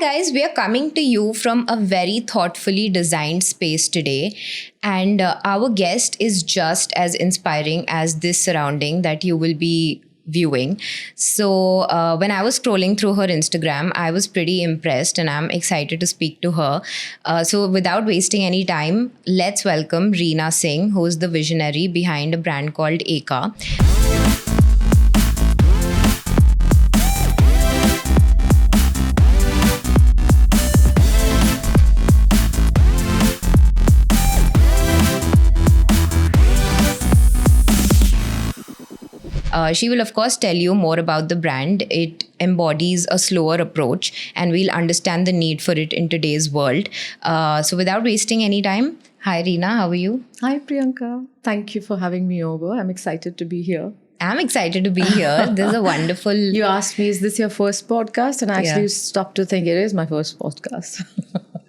guys, we are coming to you from a very thoughtfully designed space today. And our guest is just as inspiring as this surrounding that you will be viewing. So, when I was scrolling through her Instagram, I was pretty impressed and I'm excited to speak to her. So, without wasting any time, let's welcome Rina Singh, who is the visionary behind a brand called Eka. She will, of course, tell you more about the brand. It embodies a slower approach, and we'll understand the need for it in today's world. So, without wasting any time, hi, Rina, how are you? Hi, Priyanka. Thank you for having me over. I'm excited to be here. I'm excited to be here. This is a wonderful... You asked me, is this your first podcast? And I actually stopped to think it is my first podcast.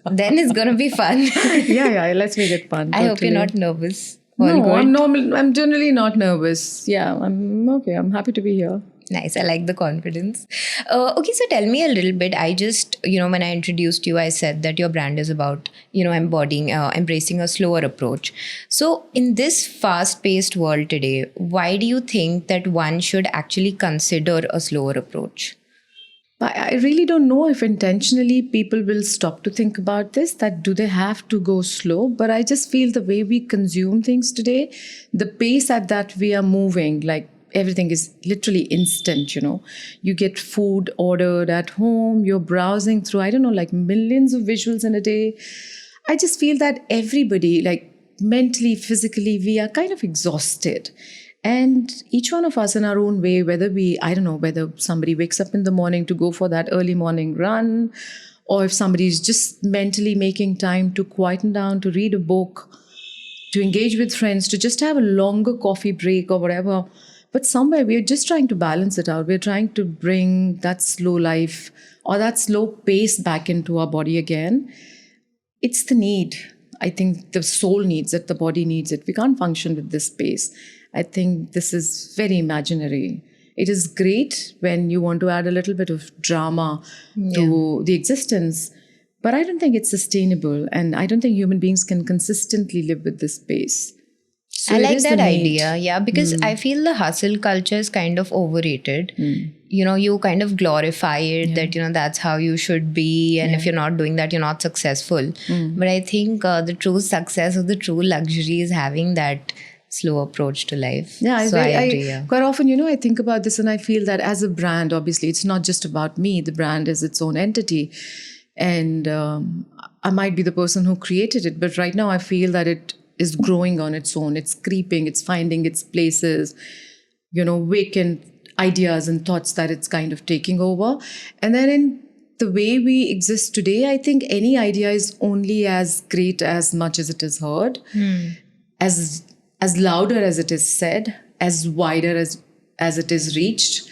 Then it's going to be fun. Yeah, let's make it fun. I hope you're not nervous. No, I'm generally not nervous. Yeah, I'm okay. I'm happy to be here. Nice. I like the confidence. Okay, so tell me a little bit. I just, when I introduced you, I said that your brand is about, embracing a slower approach. So in this fast-paced world today, why do you think that one should actually consider a slower approach? I really don't know if intentionally people will stop to think about this, that do they have to go slow? But I just feel the way we consume things today, the pace at that we are moving, like everything is literally instant, You get food ordered at home, you're browsing through, like millions of visuals in a day. I just feel that everybody, like mentally, physically, we are kind of exhausted. And each one of us in our own way, whether somebody wakes up in the morning to go for that early morning run, or if somebody's just mentally making time to quieten down, to read a book, to engage with friends, to just have a longer coffee break or whatever. But somewhere we're just trying to balance it out. We're trying to bring that slow life or that slow pace back into our body again. It's the need. I think the soul needs it, the body needs it. We can't function with this pace. I think this is very imaginary. It is great when you want to add a little bit of drama to the existence, but I don't think it's sustainable, and I don't think human beings can consistently live with this pace. So I like that idea, because I feel the hustle culture is kind of overrated. You kind of glorify it that, that's how you should be. And if you're not doing that, you're not successful. But I think the true success or the true luxury is having that slow approach to life. Yeah, so I agree. Quite often, I think about this and I feel that as a brand, obviously, it's not just about me. The brand is its own entity. And I might be the person who created it. But right now, I feel that it is growing on its own. It's creeping. It's finding its places, vacant ideas and thoughts that it's kind of taking over. And then in the way we exist today, I think any idea is only as great as much as it is heard, as louder as it is said, as wider as it is reached.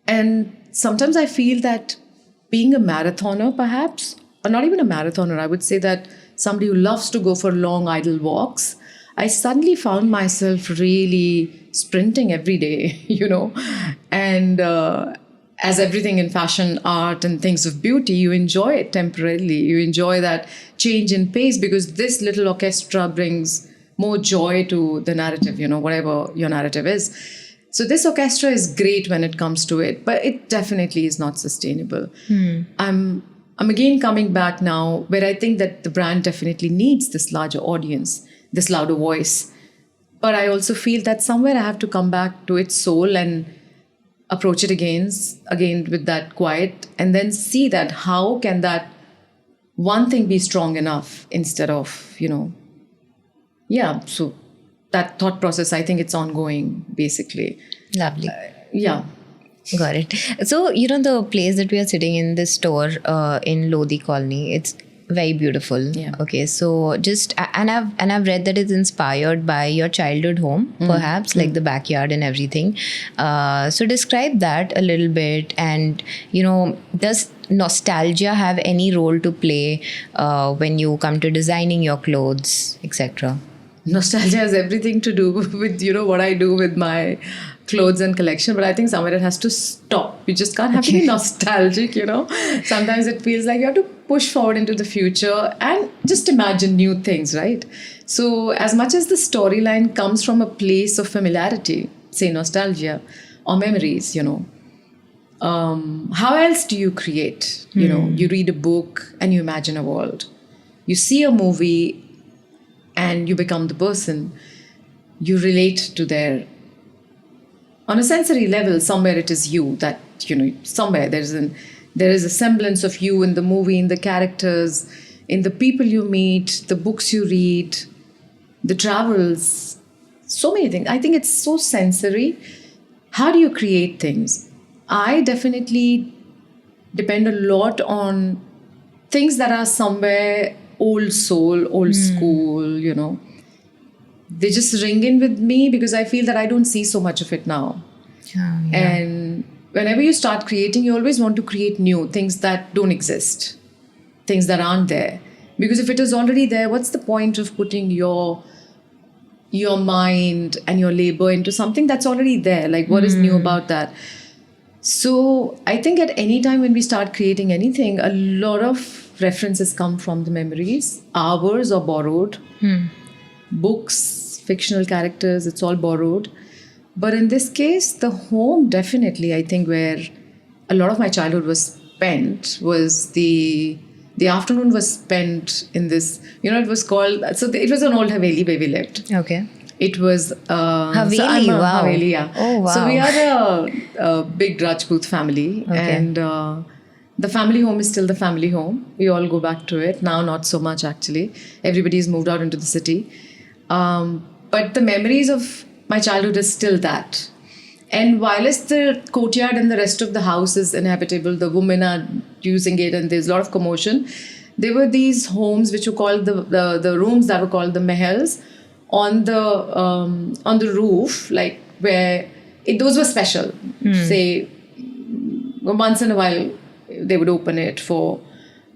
And sometimes I feel that being a marathoner, perhaps, or not even a marathoner, I would say that somebody who loves to go for long idle walks, I suddenly found myself really sprinting every day, And as everything in fashion, art, and things of beauty, you enjoy it temporarily. You enjoy that change in pace because this little orchestra brings more joy to the narrative, whatever your narrative is. So this orchestra is great when it comes to it, but it definitely is not sustainable. I'm again coming back now where I think that the brand definitely needs this larger audience, this louder voice. But I also feel that somewhere I have to come back to its soul and approach it again with that quiet, and then see that how can that one thing be strong enough instead of, so that thought process, I think it's ongoing, basically. Lovely. Yeah. Got it. So, the place that we are sitting in, this store in Lodi Colony, it's very beautiful. Yeah. Okay, so I've read that it's inspired by your childhood home, perhaps, like the backyard and everything. So describe that a little bit, and does nostalgia have any role to play when you come to designing your clothes, etc.? nostalgia has everything to do with, what I do with my clothes and collection. But I think somewhere it has to stop. You just can't have to be nostalgic, Sometimes it feels like you have to push forward into the future and just imagine new things, right? So as much as the storyline comes from a place of familiarity, say nostalgia or memories, how else do you create? You read a book and you imagine a world. You see a movie and you become the person. You relate to their, on a sensory level, somewhere it is you that, somewhere there is a semblance of you in the movie, in the characters, in the people you meet, the books you read, the travels, so many things. I think it's so sensory. How do you create things? I definitely depend a lot on things that are somewhere old soul, old school, They just ring in with me because I feel that I don't see so much of it now. And whenever you start creating, you always want to create new things that don't exist, things that aren't there. Because if it is already there, what's the point of putting your mind and your labor into something that's already there? Like, what is new about that? So I think at any time when we start creating anything, a lot of references come from the memories, ours or borrowed. Books, fictional characters, it's all borrowed. But in this case, the home, definitely, I think where a lot of my childhood was spent was the afternoon was spent in this, it was called, it was an old Haveli where we lived. Okay. It was Haveli, wow. Haveli, yeah. Oh, wow. So we are a big Rajput family, and the family home is still the family home. We all go back to it now, not so much actually. Everybody's moved out into the city, but the memories of my childhood is still that. And whilst the courtyard and the rest of the house is inhabitable, the women are using it, and there's a lot of commotion. There were these homes which were called the rooms that were called the mahals, on the roof, like where those were special. Say once in a while they would open it for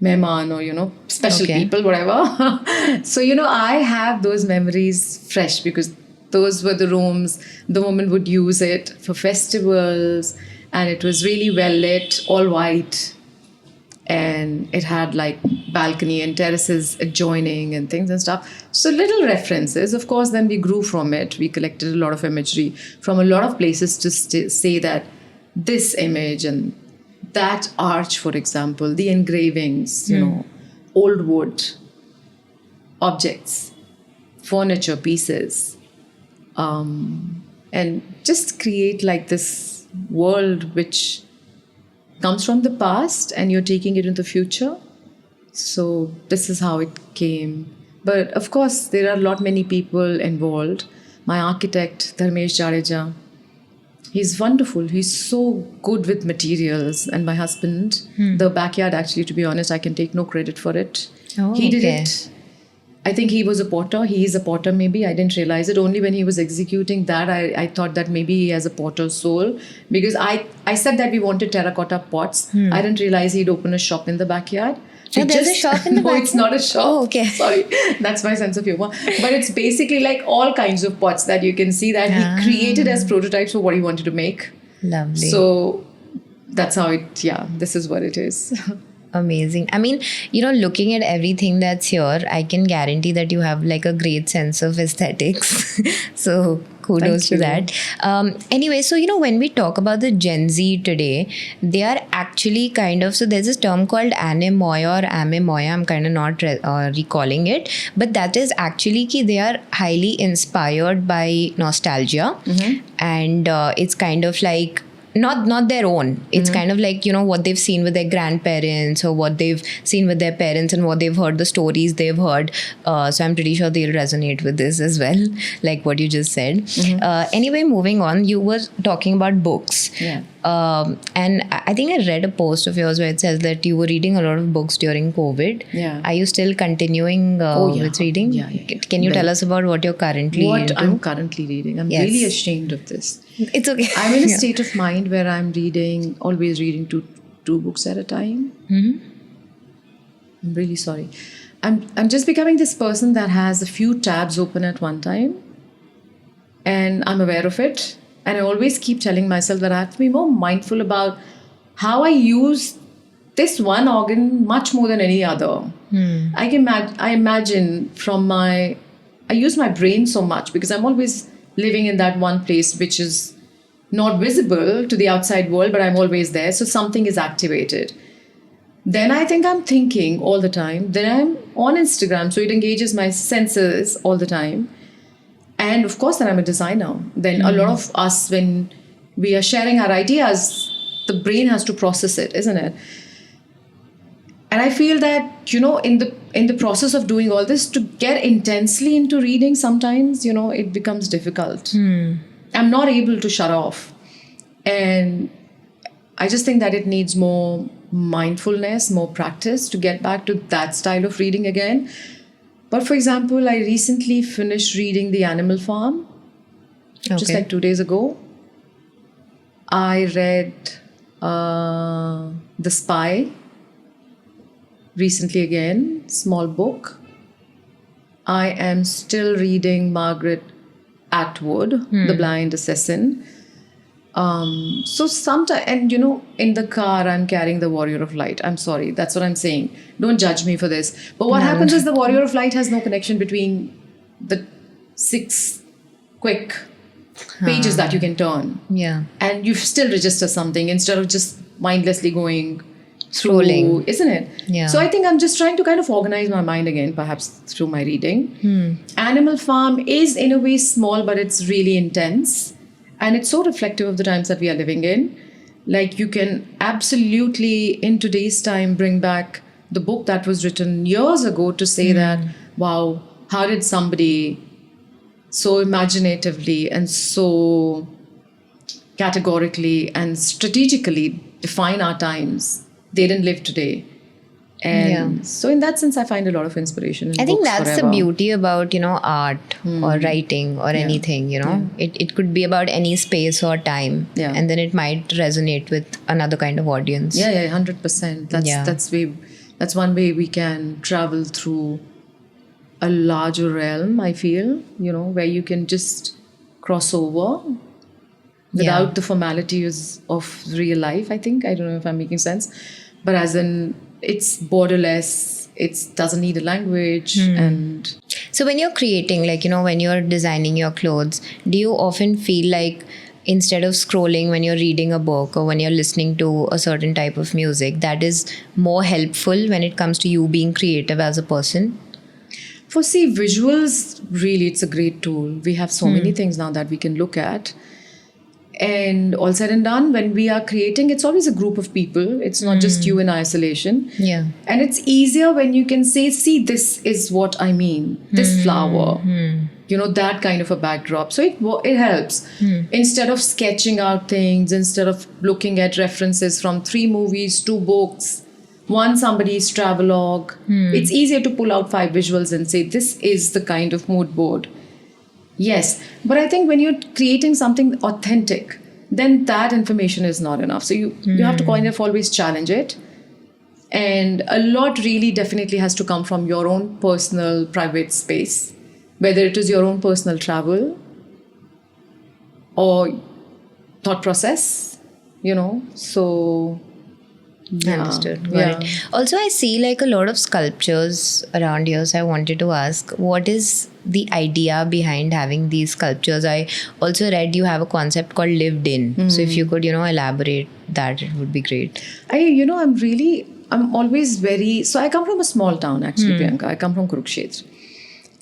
mehman or special people, whatever. So I have those memories fresh because those were the rooms. The women would use it for festivals, and it was really well lit, all white. And it had like balcony and terraces adjoining and things and stuff. So little references. Of course, then we grew from it. We collected a lot of imagery from a lot of places to say that this image and that arch, for example, the engravings, old wood, objects, furniture pieces, and just create like this world which comes from the past and you're taking it into the future. So this is how it came. But of course, there are many people involved. My architect, Dharmesh Jadeja, he's wonderful. He's so good with materials. And my husband, the backyard, actually, to be honest, I can take no credit for it. He did it. I think he was a potter. He is a potter, maybe. I didn't realize it. Only when he was executing that, I thought that maybe he has a potter's soul. Because I said that we wanted terracotta pots. I didn't realize he'd open a shop in the backyard. So there's a shop in the backyard? No, it's not a shop. Oh, okay. Sorry. That's my sense of humor. But it's basically like all kinds of pots that you can see that he created as prototypes for what he wanted to make. Lovely. So that's how this is what it is. Amazing. I mean, looking at everything that's here, I can guarantee that you have like a great sense of aesthetics. So kudos to that. Anyway, so, when we talk about the Gen Z today, they are actually so there's this term called anemoya or amemoya. I'm kind of not recalling it. But that is actually they are highly inspired by nostalgia. And it's kind of like, not their own. It's kind of like, what they've seen with their grandparents or what they've seen with their parents and what they've heard, the stories they've heard. So I'm pretty sure they'll resonate with this as well, like what you just said. Anyway, moving on, you were talking about books. Yeah. And I think I read a post of yours where it says that you were reading a lot of books during COVID. Yeah. Are you still continuing with reading? Yeah. Can you tell us about what you're currently into? I'm currently reading. I'm really ashamed of this. It's okay. I'm in a state of mind where I'm always reading two books at a time. I'm really sorry. I'm just becoming this person that has a few tabs open at one time, and I'm aware of it. And I always keep telling myself that I have to be more mindful about how I use this one organ much more than any other. I imagine I use my brain so much because I'm always living in that one place which is not visible to the outside world, but I'm always there. So something is activated. Then I think I'm thinking all the time. Then I'm on Instagram, so it engages my senses all the time. And of course, then I'm a designer. Then a lot of us, when we are sharing our ideas, the brain has to process it, isn't it? And I feel that, in the process of doing all this, to get intensely into reading, sometimes, it becomes difficult. I'm not able to shut off. And I just think that it needs more mindfulness, more practice to get back to that style of reading again. But for example, I recently finished reading The Animal Farm, just like 2 days ago. I read The Spy recently again, small book. I am still reading Margaret Atwood, The Blind Assassin. So sometimes, and in the car, I'm carrying The Warrior of Light. I'm sorry, that's what I'm saying. Don't judge me for this. But what happens is The Warrior of Light has no connection between the 6 quick pages that you can turn. Yeah. And you still register something instead of just mindlessly going Scrolling. Isn't it? Yeah. So I think I'm just trying to kind of organize my mind again, perhaps through my reading. Animal Farm is in a way small, but it's really intense. And it's so reflective of the times that we are living in. Like you can absolutely, in today's time, bring back the book that was written years ago to say that, wow, how did somebody so imaginatively and so categorically and strategically define our times? They didn't live today. And so in that sense, I find a lot of inspiration in I think books that's forever. the beauty about, art or writing or anything, It could be about any space or time. Yeah. And then it might resonate with another kind of audience. Yeah, 100%. That's one way we can travel through a larger realm, I feel, where you can just cross over without the formalities of real life, I think. I don't know if I'm making sense. But as in, it's borderless, it doesn't need a language. And So when you're creating, when you're designing your clothes, do you often feel like instead of scrolling when you're reading a book or when you're listening to a certain type of music, that is more helpful when it comes to you being creative as a person? for visuals, really, it's a great tool. We have so many things now that we can look at. And all said and done, when we are creating, it's always a group of people. It's not just you in isolation. Yeah. And it's easier when you can say, see, this is what I mean. This flower, that kind of a backdrop. So it helps. Instead of sketching out things, instead of looking at references from 3 movies, 2 books, 1 somebody's travelogue, it's easier to pull out 5 visuals and say, this is the kind of mood board. Yes, but I think when you're creating something authentic, then that information is not enough. So you have to kind of always challenge it. And a lot really definitely has to come from your own personal private space, whether it is your own personal travel or thought process, So yeah. Understood. Got it. Also, I see a lot of sculptures around here. So I wanted to ask, what is the idea behind having these sculptures? I also read you have a concept called lived in. So if you could, elaborate that, it would be great. I'm always so I come from a small town, actually, Priyanka. I come from Kurukshetra.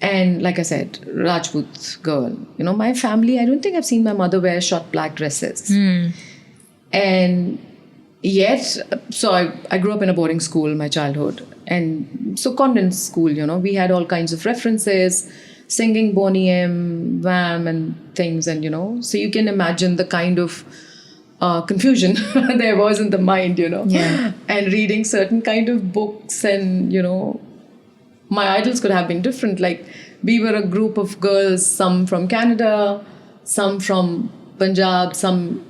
And like I said, Rajput girl. My family, I don't think I've seen my mother wear short black dresses. And yet, so I grew up in a boarding school, my childhood. And so convent school, we had all kinds of references, singing Boney M, Wham and things. And, so you can imagine the kind of confusion there was in the mind, Yeah. and reading certain kind of books. And, my idols could have been different. Like we were a group of girls, some from Canada, some from Punjab, some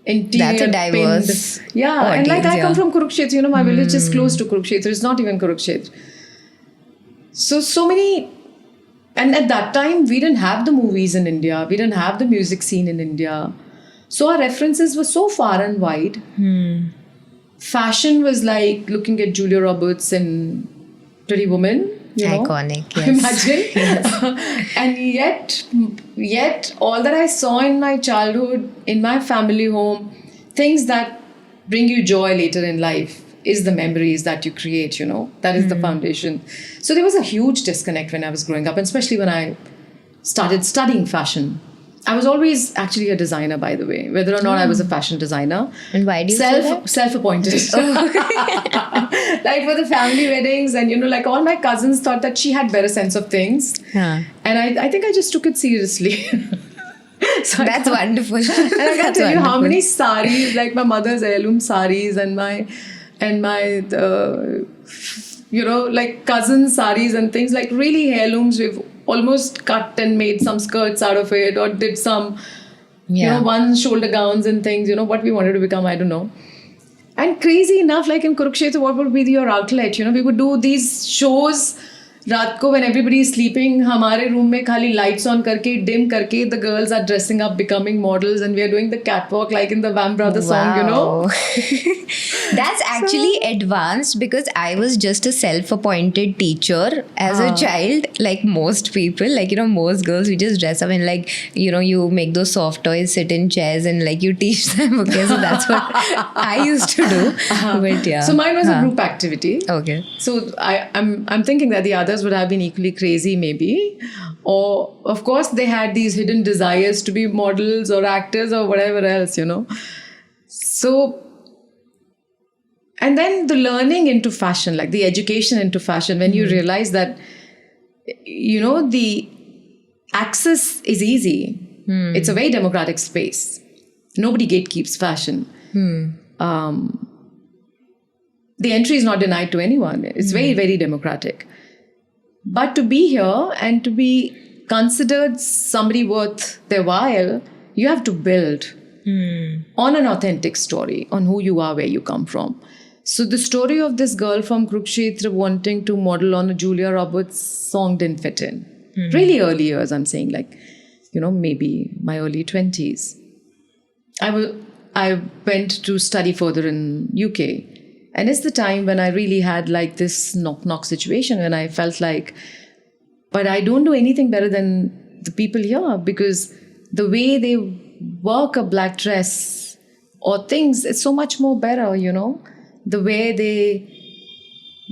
interior. That's a diverse pinned. And I audience, come from Kurukshetra, my village is close to Kurukshetra. It's not even Kurukshetra. So many, and at that time we didn't have the movies in India, we didn't have the music scene in India, so our references were so far and wide. Fashion was like looking at Julia Roberts and Pretty Woman, Iconic, yes. imagine. And yet all that I saw in my childhood, in my family home, things that bring you joy later in life, is the memories that you create, that is the foundation. So there was a huge disconnect when I was growing up, and especially when I started studying fashion. I was always actually a designer, by the way, whether or not I was a fashion designer. And why do you say that? Self-appointed. Like for the family weddings, and like all my cousins thought that she had better sense of things. Huh. And I think I just took it seriously. So That's wonderful. And I can't tell you how many saris, like my mother's heirloom saris and my like cousin saris and things, like really heirlooms. We've almost cut and made some skirts out of it, or did some, one shoulder gowns and things, what we wanted to become, I don't know. And crazy enough, like in Kurukshetra, what would be your outlet? We would do these shows रात को when everybody is sleeping, हमारे room में खाली lights on करके, dim करके, the girls are dressing up, becoming models, and we are doing the catwalk like in the Vam Brothers song, That's actually advanced, because I was just a self-appointed teacher as a child, like most people, like, most girls, we just dress up and like, you make those soft toys sit in chairs and like you teach them. Okay, so that's what I used to do. But yeah. So mine was a group activity. Okay. So I'm thinking that the others would have been equally crazy, maybe. Or, of course, they had these hidden desires to be models or actors or whatever else, So, and then the learning into fashion, like the education into fashion, when you realize that, the access is easy. It's a very democratic space. Nobody gatekeeps fashion. The entry is not denied to anyone. It's very, very democratic. But to be here and to be considered somebody worth their while, you have to build on an authentic story, on who you are, where you come from. So the story of this girl from Kurukshetra wanting to model on a Julia Roberts song didn't fit in. Really early years, I'm saying, like, maybe my early 20s. I went to study further in UK. And it's the time when I really had like this knock-knock situation, when I felt like, but I don't do anything better than the people here, because the way they work a black dress or things, it's so much more better, The way they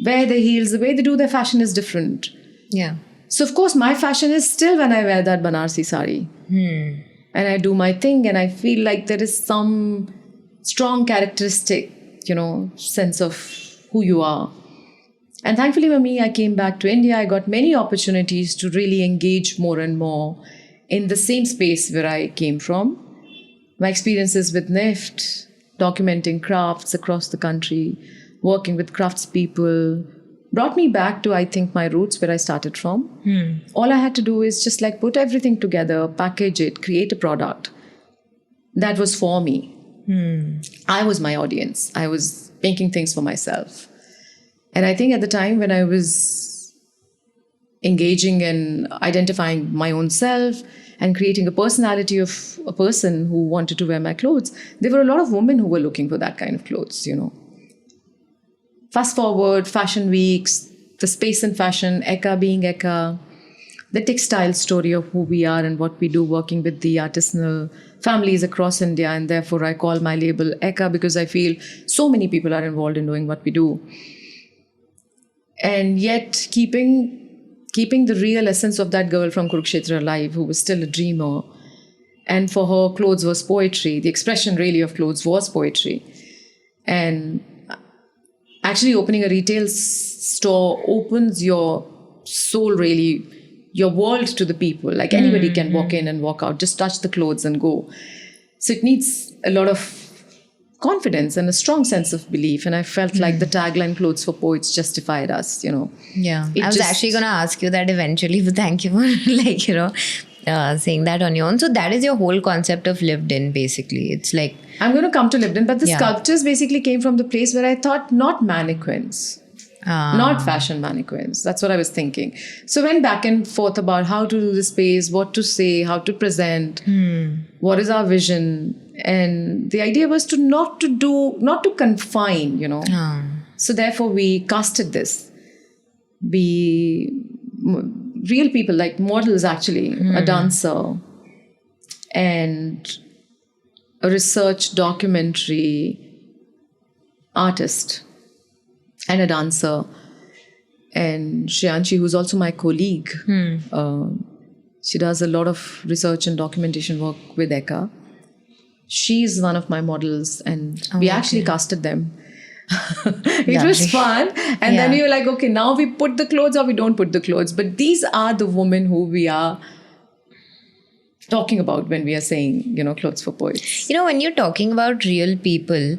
wear their heels, the way they do their fashion is different. Yeah. So, of course, my fashion is still when I wear that Banarsi sari. And I do my thing, and I feel like there is some strong characteristic, sense of who you are. And thankfully for me, I came back to India. I got many opportunities to really engage more and more in the same space where I came from. My experiences with NIFT, documenting crafts across the country, working with craftspeople, brought me back to, I think, my roots, where I started from. All I had to do is just like put everything together, package it, create a product that was for me. I was my audience. I was making things for myself. And I think at the time when I was engaging in identifying my own self and creating a personality of a person who wanted to wear my clothes, there were a lot of women who were looking for that kind of clothes, Fast forward, fashion weeks, the space in fashion, Eka being Eka, the textile story of who we are and what we do, working with the artisanal families across India. And therefore, I call my label Eka, because I feel so many people are involved in doing what we do. And yet keeping the real essence of that girl from Kurukshetra alive, who was still a dreamer. And for her, clothes was poetry. The expression really of clothes was poetry. And actually opening a retail store opens your soul, really, your world to the people. Like anybody can walk in and walk out, just touch the clothes and go. So it needs a lot of confidence and a strong sense of belief. And I felt like the tagline "Clothes for Poets" justified us, Yeah. I was actually going to ask you that eventually, but thank you for saying that on your own. So that is your whole concept of lived in, basically. It's like, I'm going to come to lived in, but the sculptures basically came from the place where I thought not mannequins. not fashion mannequins. That's what I was thinking. So went back and forth about how to do the space, what to say, how to present, what is our vision. And the idea was to not to confine, So therefore we casted this. Real people, like models actually, a dancer, and a research documentary artist, and a dancer. And Shreyanshi, who's also my colleague, she does a lot of research and documentation work with Eka. She's one of my models, and we actually casted them. It was fun. And then we were like, okay, now we put the clothes or we don't put the clothes. But these are the women who we are talking about when we are saying, clothes for poets. When you're talking about real people,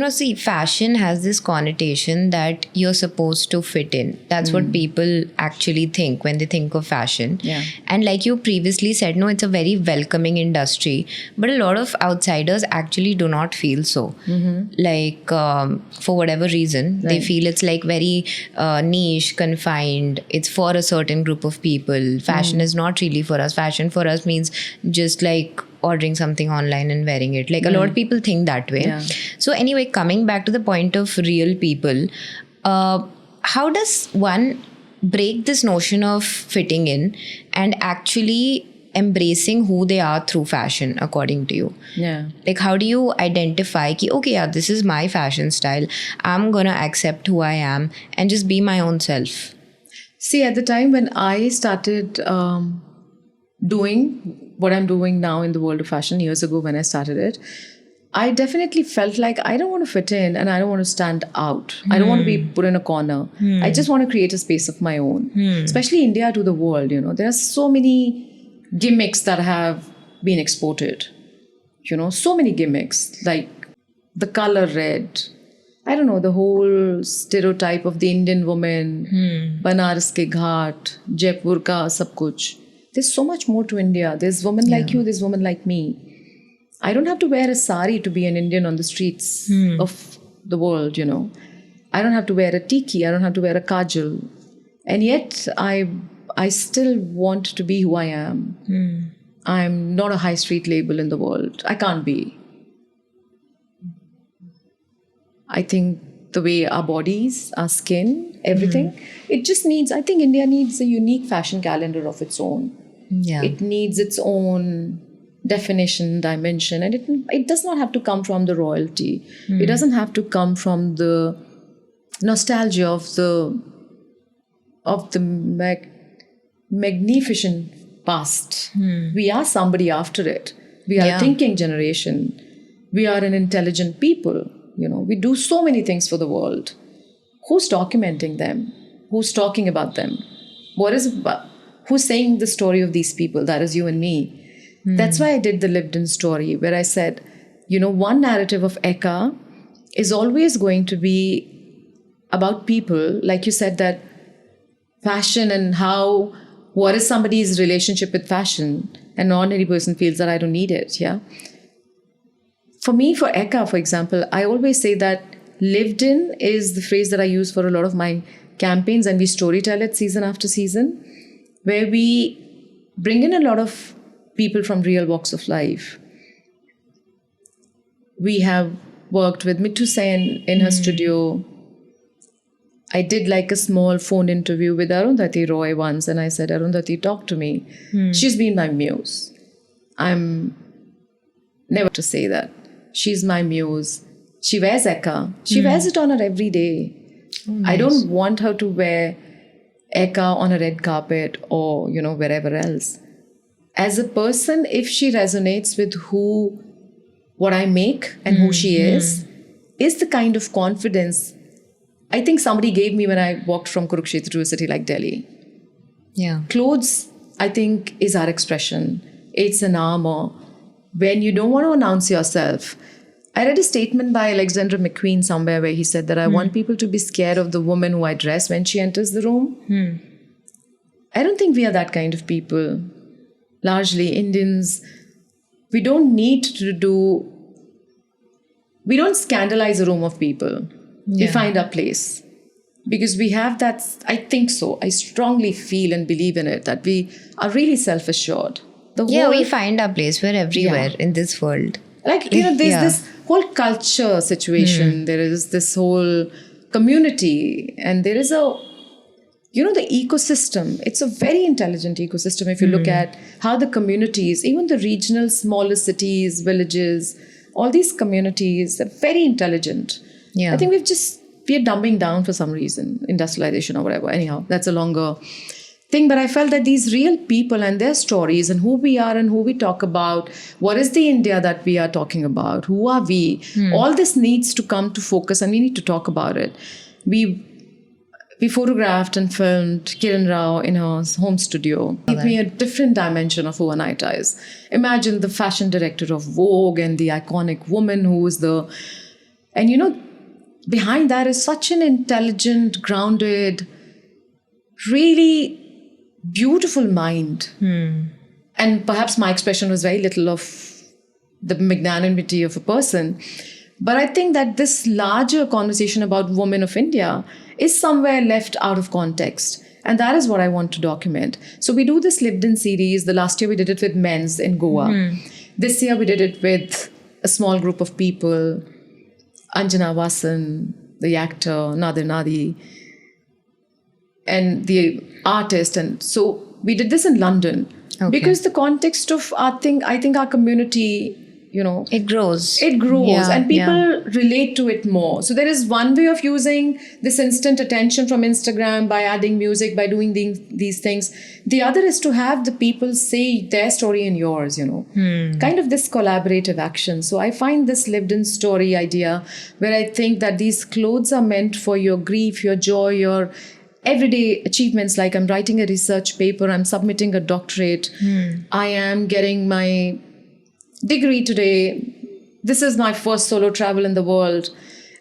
see, fashion has this connotation that you're supposed to fit in. That's what people actually think when they think of fashion. Yeah. And like you previously said, no, it's a very welcoming industry. But a lot of outsiders actually do not feel so. Like, for whatever reason, they feel it's like very niche, confined. It's for a certain group of people. Fashion is not really for us. Fashion for us means just like ordering something online and wearing it. Like a lot of people think that way. Yeah. So anyway, coming back to the point of real people, how does one break this notion of fitting in and actually embracing who they are through fashion, according to you? Yeah. Like, how do you identify ki, okay, yeah, this is my fashion style. I'm gonna accept who I am and just be my own self. See, at the time when I started doing what I'm doing now in the world of fashion, years ago when I started it, I definitely felt like I don't want to fit in and I don't want to stand out. I don't want to be put in a corner. I just want to create a space of my own, especially India to the world. There are so many gimmicks that have been exported, so many gimmicks, like the color red. I don't know, the whole stereotype of the Indian woman, Banaras ke ghat, Jaipur ka sab kuch. There's so much more to India. There's women like you, there's women like me. I don't have to wear a sari to be an Indian on the streets of the world, I don't have to wear a tiki. I don't have to wear a kajal. And yet I still want to be who I am. I'm not a high street label in the world. I can't be. I think the way our bodies, our skin, everything, it just needs, I think India needs a unique fashion calendar of its own. Yeah. It needs its own definition, dimension, and it does not have to come from the royalty. It doesn't have to come from the nostalgia of the magnificent past. We are somebody after it. We are a thinking generation. We are an intelligent people. We do so many things for the world. Who's documenting them? Who's talking about them? Who's saying the story of these people? That is you and me. That's why I did the lived in story, where I said, one narrative of Eka is always going to be about people. Like you said, that fashion and what is somebody's relationship with fashion, and an ordinary person feels that I don't need it. Yeah. For me, for Eka, for example, I always say that lived in is the phrase that I use for a lot of my campaigns, and we storytell it season after season, where we bring in a lot of people from real walks of life. We have worked with Mittu Sen in her studio. I did like a small phone interview with Arundhati Roy once, and I said, Arundhati, talk to me. She's been my muse. I'm never to say that. She's my muse. She wears Eka. She wears it on her every day. Oh, nice. I don't want her to wear Eka on a red carpet or, wherever else. As a person, if she resonates with what I make and who she is the kind of confidence I think somebody gave me when I walked from Kurukshetra to a city like Delhi. Yeah. Clothes, I think, is our expression. It's an armor. When you don't want to announce yourself. I read a statement by Alexander McQueen somewhere where he said that I want people to be scared of the woman who I dress when she enters the room. I don't think we are that kind of people. Largely Indians, we don't scandalize a room of people. we find our place. Because we have that, I think so, I strongly feel and believe in it, that we are really self-assured. We find our place. We're everywhere in this world. Like, there's this whole culture situation. There is this whole community, and there is the ecosystem. It's a very intelligent ecosystem. If you look at how the communities, even the regional smaller cities, villages, all these communities are very intelligent. Yeah. I think we're dumbing down for some reason, industrialization or whatever. Anyhow, that's a longer thing. But I felt that these real people and their stories and who we are and who we talk about, what is the India that we are talking about, who are we, all this needs to come to focus, and we need to talk about it. We photographed and filmed Kiran Rao in her home studio. Gave me a different dimension of who Anita is. Imagine the fashion director of Vogue and the iconic woman who is behind that is such an intelligent, grounded, really beautiful mind. And perhaps my expression was very little of the magnanimity of a person. But I think that this larger conversation about women of India is somewhere left out of context. And that is what I want to document. So we do this lived in series. The last year we did it with men's in Goa. This year we did it with a small group of people. Anjana Vasan, the actor, Nadir Nadi, and the artist. And so we did this in London because the context of I think our community, it grows. And people relate to it more. So there is one way of using this instant attention from Instagram by adding music, by doing these things. The other is to have the people say their story and yours, kind of this collaborative action. So I find this lived in story idea where I think that these clothes are meant for your grief, your joy, your everyday achievements. Like I'm writing a research paper, I'm submitting a doctorate, I am getting my degree today, this is my first solo travel in the world,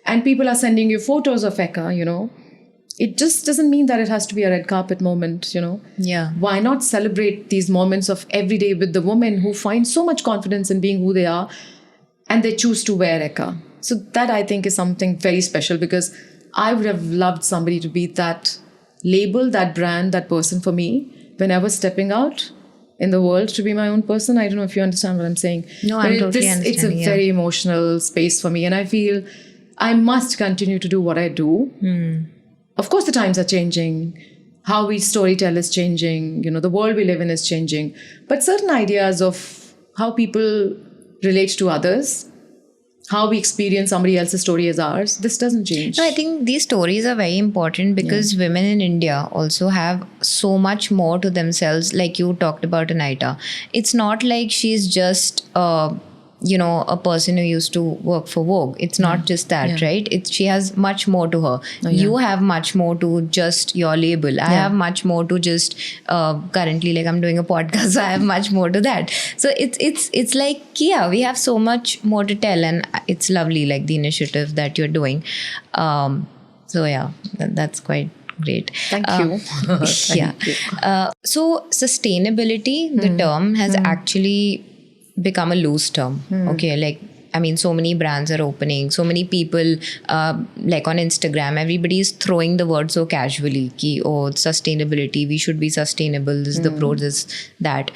and people are sending you photos of Eka, it just doesn't mean that it has to be a red carpet moment, Why not celebrate these moments of every day with the women who find so much confidence in being who they are and they choose to wear Eka? So that I think is something very special, because I would have loved somebody to be that label, that brand, that person for me when I was stepping out in the world to be my own person. I don't know if you understand what I'm saying. No, I'm totally understanding. It's a very emotional space for me, and I feel I must continue to do what I do. Of course, the times are changing. How we storytell is changing. The world we live in is changing. But certain ideas of how people relate to others, how we experience somebody else's story as ours, this doesn't change. No, I think these stories are very important because women in India also have so much more to themselves. Like you talked about Anita. It's not like she's just, a person who used to work for Vogue. It's not just that, right? She has much more to her. You have much more to just your label. I have much more to just currently, like I'm doing a podcast, so I have much more to that. So it's like, we have so much more to tell, and it's lovely, like the initiative that you're doing. That's quite great. Thank you. Thank you. So sustainability, the term has actually become a loose term. So many brands are opening, so many people, like on Instagram, everybody is throwing the word so casually, sustainability, we should be sustainable, this is the pro, this, that.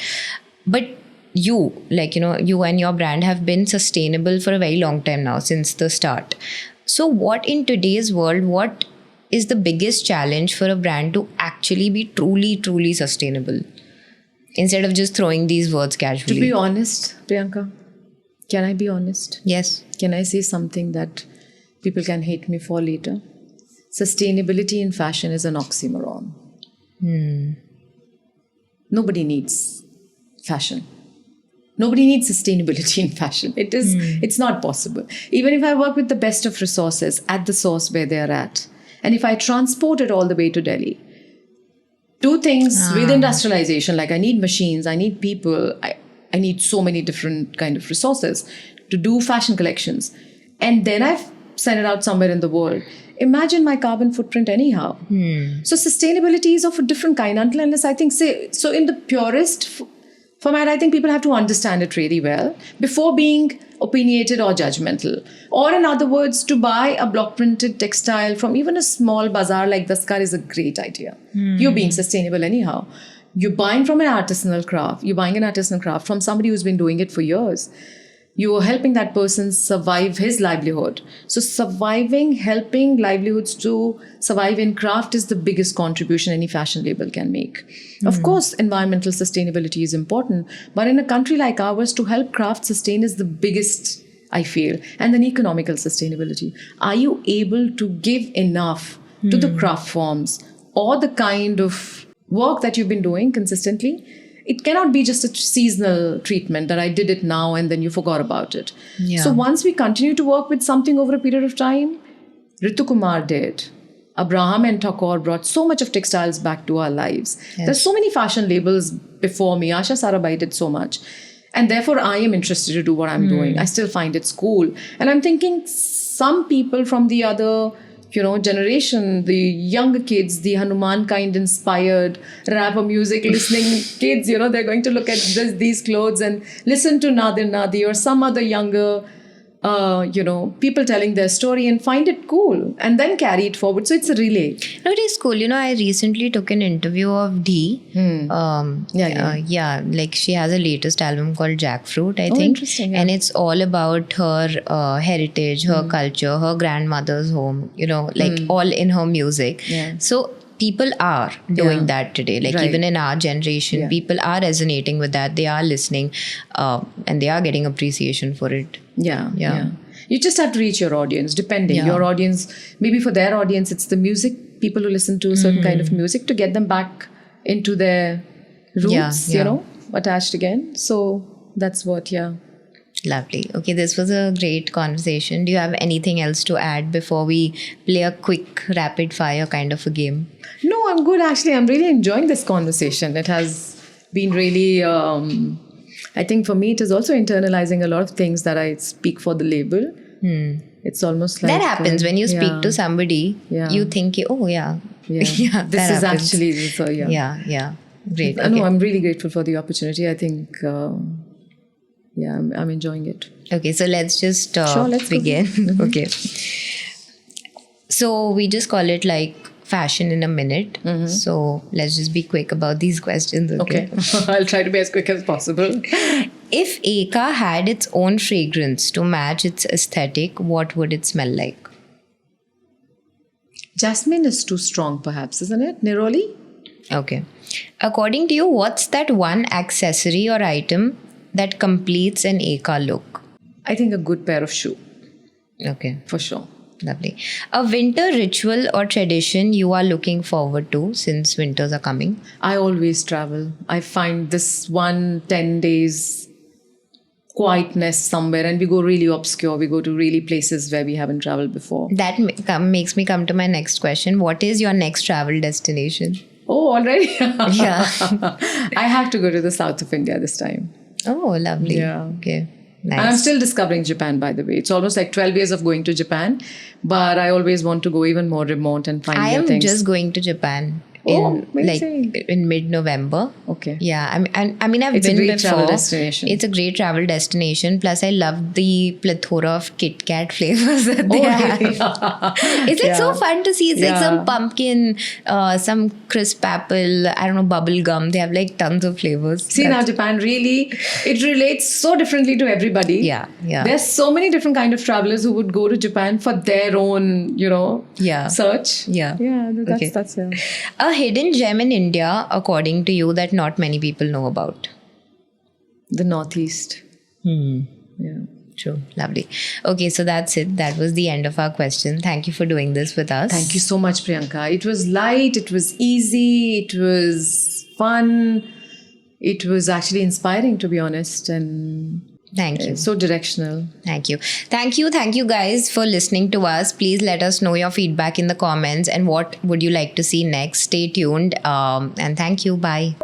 But you and your brand have been sustainable for a very long time now, since the start. So what in today's world, what is the biggest challenge for a brand to actually be truly, truly sustainable? Instead of just throwing these words casually. To be honest, Priyanka, can I be honest? Yes. Can I say something that people can hate me for later? Sustainability in fashion is an oxymoron. Nobody needs fashion. Nobody needs sustainability in fashion. It's not possible. Even if I work with the best of resources at the source where they are at, and if I transport it all the way to Delhi, do things with industrialization, like I need machines, I need people, I need so many different kind of resources to do fashion collections. And then I've sent it out somewhere in the world. Imagine my carbon footprint anyhow. So sustainability is of a different kind, until unless I think, so in the purest format, I think people have to understand it really well before being opinionated or judgmental. Or in other words, to buy a block printed textile from even a small bazaar like Daskar is a great idea. You're being sustainable anyhow. You're buying from an artisanal craft. You're buying an artisanal craft from somebody who's been doing it for years. You are helping that person survive his livelihood. So helping livelihoods to survive in craft is the biggest contribution any fashion label can make. Of course, environmental sustainability is important, but in a country like ours, to help craft sustain is the biggest, I feel. And then economical sustainability. Are you able to give enough to the craft forms or the kind of work that you've been doing consistently? It cannot be just a seasonal treatment that I did it now and then you forgot about it. Yeah. So once we continue to work with something over a period of time, Ritu Kumar did. Abraham and Thakur brought so much of textiles back to our lives. Yes. There's so many fashion labels before me. Asha Sarabhai did so much. And therefore, I am interested to do what I'm doing. I still find it's cool. And I'm thinking some people from the other generation, the younger kids, the Hanuman kind inspired rapper music listening kids, they're going to look at these clothes and listen to Nadir Nadi or some other younger, people telling their story and find it cool and then carry it forward. So it's a relay. No, it is cool. I recently took an interview of Dee. Like she has a latest album called Jackfruit, I think. Interesting. Yeah. And it's all about her heritage, her culture, her grandmother's home, all in her music. Yeah. So people are doing that today. Like even in our generation, people are resonating with that. They are listening and they are getting appreciation for it. Yeah. You just have to reach your audience, depending. Your audience, maybe for their audience, it's the music, people who listen to a certain kind of music to get them back into their roots, attached again. So that's what, Lovely. Okay, this was a great conversation. Do you have anything else to add before we play a quick rapid fire kind of a game? No, I'm good actually. I'm really enjoying this conversation. It has been really, I think for me, it is also internalizing a lot of things that I speak for the label. It's almost like... That happens when you speak to somebody, you think, this is happens. actually... So, Yeah. Great. Okay. No, I'm really grateful for the opportunity. I think... I'm enjoying it. Okay, so let's just let's begin. Okay. So we just call it like fashion in a minute. So let's just be quick about these questions. Okay. I'll try to be as quick as possible. If Eka had its own fragrance to match its aesthetic, what would it smell like? Jasmine is too strong, perhaps, isn't it? Neroli? Okay. According to you, what's that one accessory or item that completes an Eka look? I think a good pair of shoes. Okay. For sure. Lovely. A winter ritual or tradition you are looking forward to since winters are coming? I always travel. I find this 10 days quietness somewhere and we go really obscure. We go to really places where we haven't traveled before. That makes me come to my next question. What is your next travel destination? Oh, already? Yeah. I have to go to the south of India this time. Oh, lovely. Yeah. Okay. Nice. And I'm still discovering Japan, by the way. It's almost like 12 years of going to Japan, but I always want to go even more remote and find new things. I am just going to Japan in mid-November. Okay. Yeah, I've been before. It's a great travel destination. It's a great travel destination. Plus, I love the plethora of Kit Kat flavors that they have. It's like so fun to see. It's like some pumpkin, some crisp apple, I don't know, bubble gum. They have like tons of flavors. See, now Japan really, it relates so differently to everybody. Yeah. There's so many different kind of travelers who would go to Japan for their own, search. Yeah. Yeah, that's A hidden gem in India, according to you, that not many people know about? The Northeast. Yeah. True. Lovely. Okay, so that's it. That was the end of our question. Thank you for doing this with us. Thank you so much, Priyanka. It was light, it was easy, it was fun. It was actually inspiring, to be honest. And thank you. So directional. Thank you. Thank you guys for listening to us. Please let us know your feedback in the comments and what would you like to see next. Stay tuned. And thank you. Bye.